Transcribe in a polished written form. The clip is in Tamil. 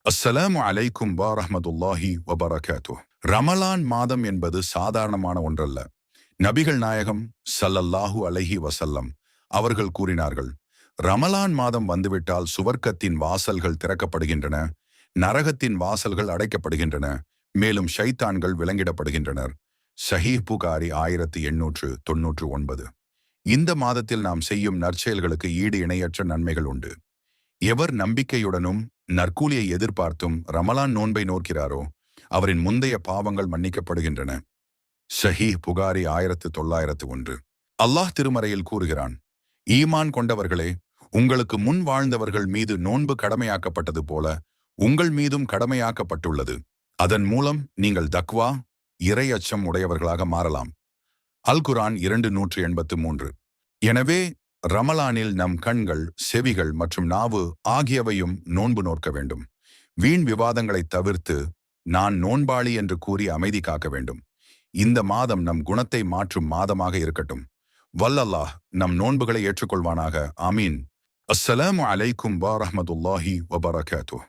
அஸ்ஸலாமு அலைக்கும் வரஹ்மத்துல்லாஹி வபரகாத்துஹ். ரமலான் மாதம் என்பது சாதாரணமான ஒன்றல்ல. நபிகள் நாயகம் ஸல்லல்லாஹு அலைஹி வஸல்லம் அவர்கள் கூறினார்கள், ரமலான் மாதம் வந்துவிட்டால் சுவர்க்கத்தின் வாசல்கள் திறக்கப்படுகின்றன, நரகத்தின் வாசல்கள் அடைக்கப்படுகின்றன, மேலும் ஷைத்தான்கள் விலங்கிடப்படுகின்றனர். ஸஹீஹ் புகாரி 1899. இந்த மாதத்தில் நாம் செய்யும் நற்செயல்களுக்கு ஈடு இணையற்ற நன்மைகள் உண்டு. எவர் நம்பிக்கையுடனும் நற்கூலியை எதிர்பார்த்தும் ரமலான் நோன்பை நோக்கிறாரோ அவரின் முந்தைய பாவங்கள் மன்னிக்கப்படுகின்றன. ஸஹீஹ் புகாரி 1901. அல்லாஹ் திருமறையில் கூறுகிறான், ஈமான் கொண்டவர்களே, உங்களுக்கு முன் வாழ்ந்தவர்கள் மீது நோன்பு கடமையாக்கப்பட்டது போல உங்கள் மீதும் கடமையாக்கப்பட்டுள்ளது. அதன் மூலம் நீங்கள் தக்வா, இறை அச்சம் உடையவர்களாக மாறலாம். அல் குர்ஆன் 283. எனவே ரமலானில் நம் கண்கள், செவிகள் மற்றும் நாவு ஆகியவையும் நோன்பு நோக்க வேண்டும். வீண் விவாதங்களை தவிர்த்து நான் நோன்பாளி என்று கூறி அமைதி காக்க வேண்டும். இந்த மாதம் நம் குணத்தை மாற்றும் மாதமாக இருக்கட்டும். வல்லல்லாஹ் நம் நோன்புகளை ஏற்றுக்கொள்வானாக. ஆமீன். அஸ்ஸலாமு அலைக்கும் வரஹ்மத்துல்லாஹி வபரகாத்துஹ்.